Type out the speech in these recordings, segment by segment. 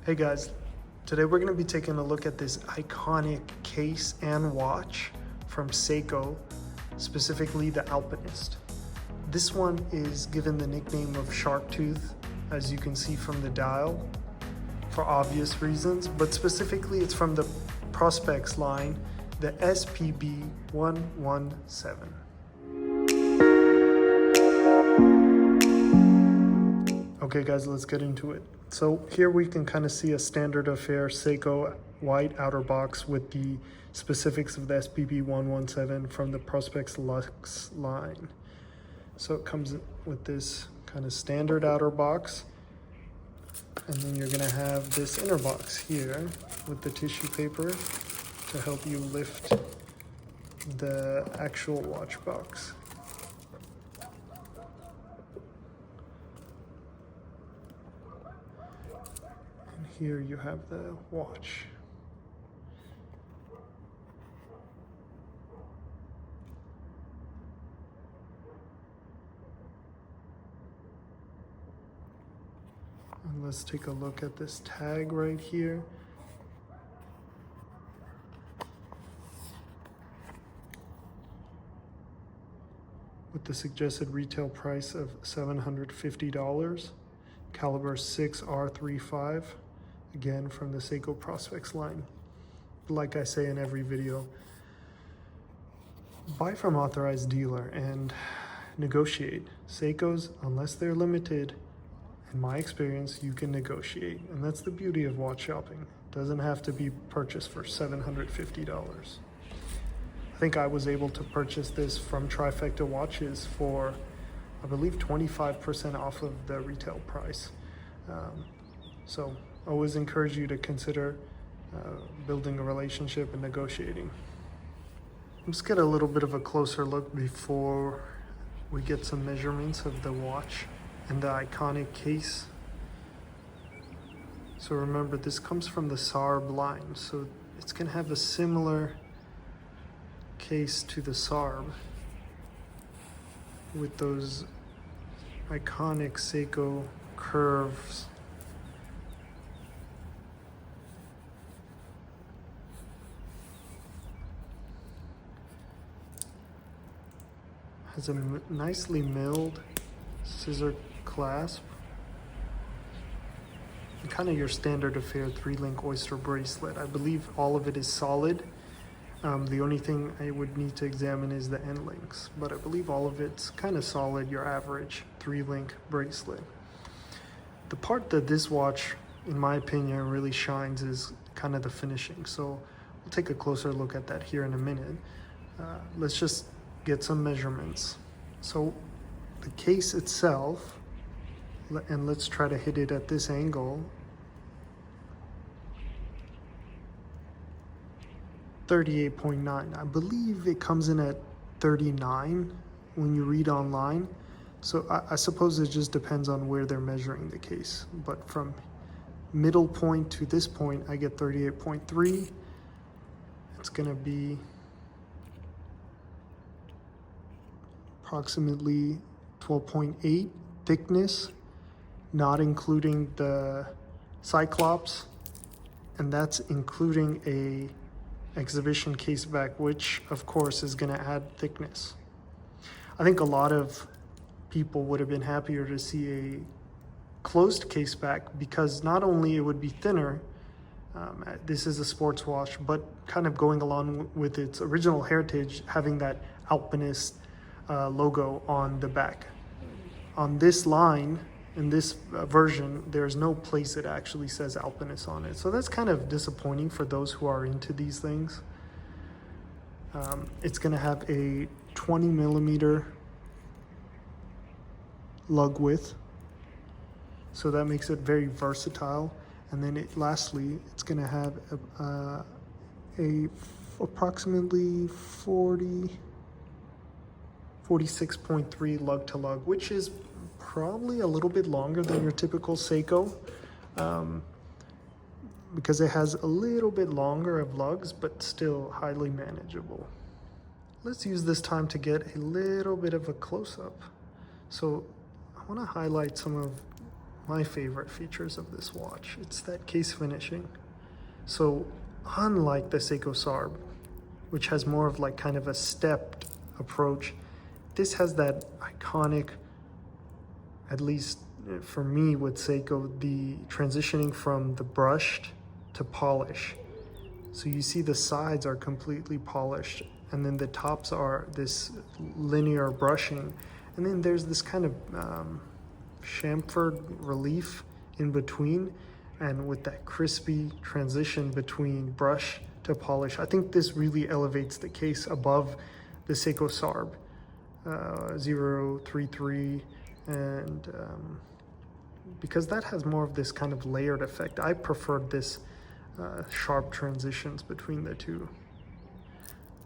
Hey guys, today we're going to be taking a look at this iconic case and watch from Seiko, specifically the Alpinist. This one is given the nickname of Shark Tooth, as you can see from the dial, for obvious reasons, but specifically it's from the Prospex line, the SPB 117. Okay guys, let's get into it. So here we can kind of see a standard affair Seiko white outer box with the specifics of the SPB 117 from the Prospex Luxe line. So it comes with this kind of standard outer box, and then you're gonna have this inner box here with the tissue paper to help you lift the actual watch box. Here you have the watch. And let's take a look at this tag right here. With the suggested retail price of $750, caliber 6R35. Again, from the Seiko Prospex line. Like I say in every video, buy from authorized dealer and negotiate. Seikos, unless they're limited, in my experience, you can negotiate. And that's the beauty of watch shopping. It doesn't have to be purchased for $750. I think I was able to purchase this from Trifecta Watches for, I believe, 25% off of the retail price. So I always encourage you to consider building a relationship and negotiating. Let's get a little bit of a closer look before we get some measurements of the watch and the iconic case. So remember, this comes from the SARB line, so it's gonna have a similar case to the SARB with those iconic Seiko curves. Has a nicely milled scissor clasp and kind of your standard affair 3-link oyster bracelet. I believe all of it is solid. The only thing I would need to examine is the end links, but I believe all of it's kind of solid, your average 3-link bracelet. The part that this watch, in my opinion, really shines is kind of the finishing. So we'll take a closer look at that here in a minute. Let's just get some measurements. So the case itself, and let's try to hit it at this angle, 38.9. I believe it comes in at 39 when you read online. So I suppose it just depends on where they're measuring the case. But from middle point to this point, I get 38.3. It's gonna be approximately 12.8 thickness, not including the Cyclops, and that's including a exhibition case back, which of course is going to add thickness. I think a lot of people would have been happier to see a closed case back, because not only it would be thinner, this is a sports watch, but kind of going along with its original heritage, having that Alpinist logo on the back. On this line, in this version, there's no place it actually says Alpinist on it. So that's kind of disappointing for those who are into these things. It's gonna have a 20 millimeter lug width. So that makes it very versatile. And then lastly, it's gonna have a approximately 46.3 lug to lug, which is probably a little bit longer than your typical Seiko, because it has a little bit longer of lugs, but still highly manageable. Let's use this time to get a little bit of a close-up. So I want to highlight some of my favorite features of this watch. It's that case finishing. So unlike the Seiko Sarb, which has more of like kind of a stepped approach, this has that iconic, at least for me with Seiko, the transitioning from the brushed to polish. So you see the sides are completely polished, and then the tops are this linear brushing, and then there's this kind of chamfered relief in between, and with that crispy transition between brush to polish. I think this really elevates the case above the Seiko Sarb 033, and because that has more of this kind of layered effect. I preferred this sharp transitions between the two.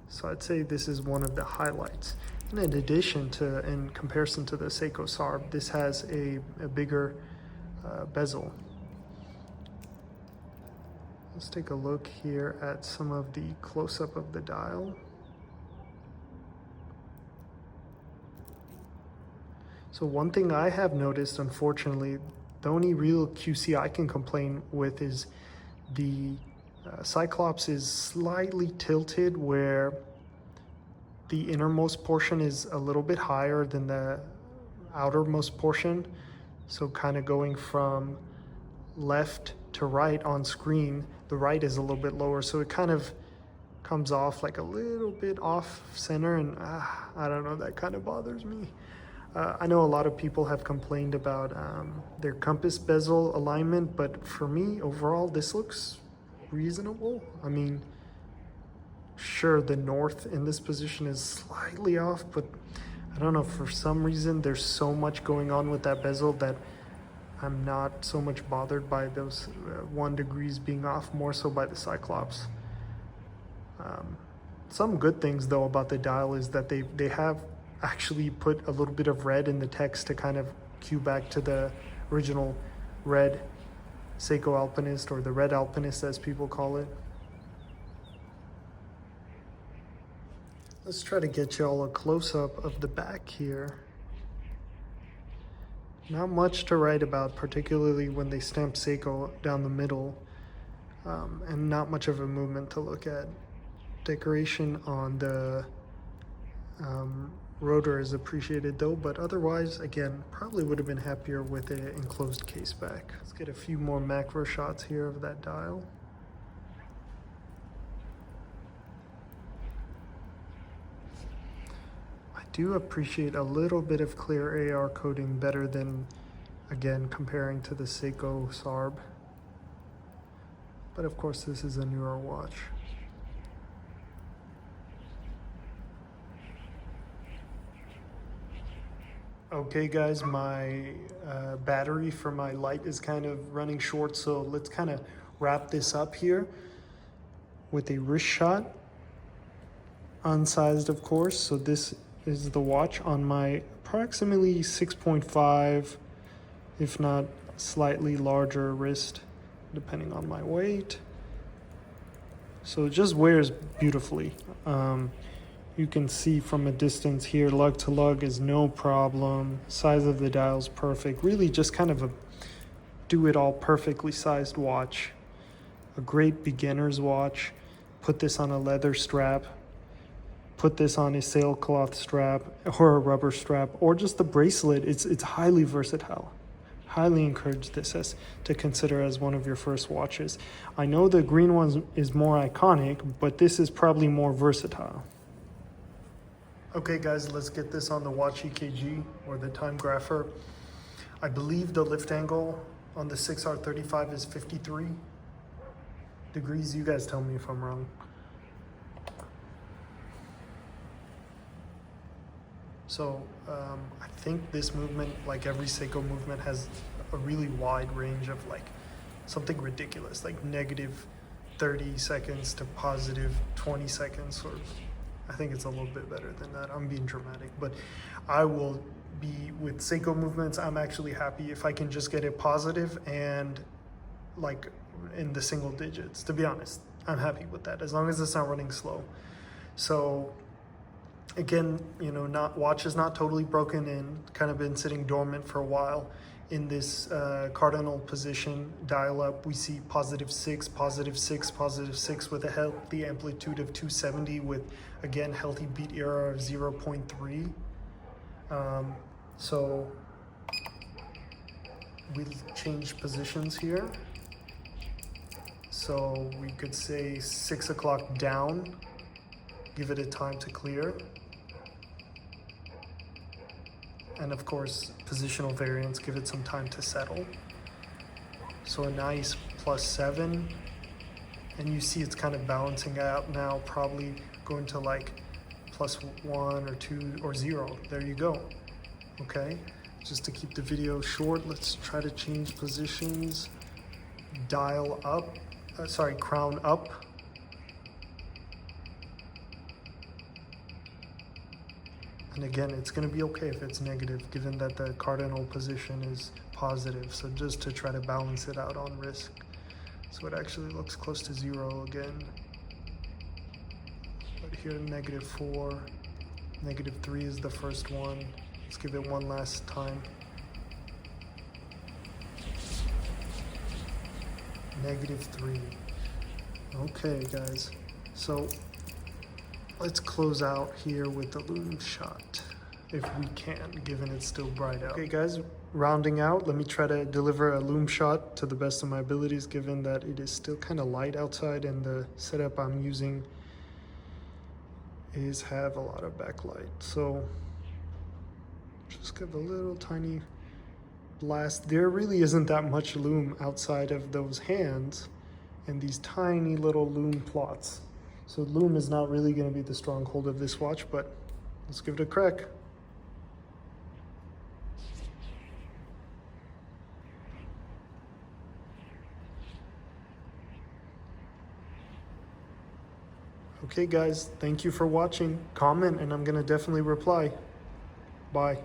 So I'd say this is one of the highlights. And in addition to, in comparison to the Seiko Sarb, this has a bigger bezel. Let's take a look here at some of the close-up of the dial. So one thing I have noticed, unfortunately, the only real QC I can complain with is the Cyclops is slightly tilted, where the innermost portion is a little bit higher than the outermost portion. So kind of going from left to right on screen, the right is a little bit lower. So it kind of comes off like a little bit off center, and I don't know, that kind of bothers me. I know a lot of people have complained about their compass bezel alignment, but for me, overall, this looks reasonable. I mean, sure, the north in this position is slightly off, but I don't know, for some reason, there's so much going on with that bezel that I'm not so much bothered by those 1 degrees being off, more so by the Cyclops. Some good things, though, about the dial is that they have actually put a little bit of red in the text to kind of cue back to the original red Seiko Alpinist, or the red Alpinist as people call it. Let's try to get y'all a close-up of the back here. Not much to write about, particularly when they stamp Seiko down the middle, and not much of a movement to look at. Decoration on the rotor is appreciated though, but otherwise, again, probably would have been happier with an enclosed case back. Let's get a few more macro shots here of that dial. I do appreciate a little bit of clear AR coating better than, again, comparing to the Seiko Sarb. But of course, this is a newer watch. Okay guys, my battery for my light is kind of running short, so let's kind of wrap this up here with a wrist shot, unsized of course. So this is the watch on my approximately 6.5, if not slightly larger wrist, depending on my weight. So it just wears beautifully. You can see from a distance here, lug to lug is no problem. Size of the dial is perfect. Really just kind of a do-it-all perfectly sized watch. A great beginner's watch. Put this on a leather strap. Put this on a sailcloth strap or a rubber strap, or just the bracelet. It's highly versatile. Highly encourage this to consider as one of your first watches. I know the green one is more iconic, but this is probably more versatile. Okay guys, let's get this on the watch EKG, or the Timegrapher. I believe the lift angle on the 6R35 is 53 degrees. You guys tell me if I'm wrong. So I think this movement, like every Seiko movement, has a really wide range of like something ridiculous, like negative 30 seconds to positive 20 seconds, or I think it's a little bit better than that. I'm being dramatic, but I will be with Seiko movements. I'm actually happy if I can just get it positive and like in the single digits. To be honest, I'm happy with that as long as it's not running slow. So again, you know, watch is not totally broken in, kind of been sitting dormant for a while. in this cardinal position dial up, we see +6, +6, +6 with a healthy amplitude of 270 with, again, healthy beat error of 0.3. So we'll change positions here. So we could say 6 o'clock down, give it a time to clear. And of course, positional variance, give it some time to settle. So a nice +7. And you see it's kind of balancing out now, probably going to like +1 or 2 or 0. There you go. Okay, just to keep the video short, let's try to change positions. Dial up, crown up. And again, it's going to be okay if it's negative, given that the cardinal position is positive. So just to try to balance it out on risk. So it actually looks close to 0 again. But here, -4, -3 is the first one. Let's give it one last time. -3. Okay, guys. So let's close out here with the Lume shot, if we can, given it's still bright out. Okay, guys, rounding out, let me try to deliver a Lume shot to the best of my abilities, given that it is still kind of light outside and the setup I'm using have a lot of backlight. So just give a little tiny blast. There really isn't that much Lume outside of those hands and these tiny little Lume plots. So Lume is not really going to be the stronghold of this watch, but let's give it a crack. Okay guys, thank you for watching. Comment and I'm going to definitely reply. Bye.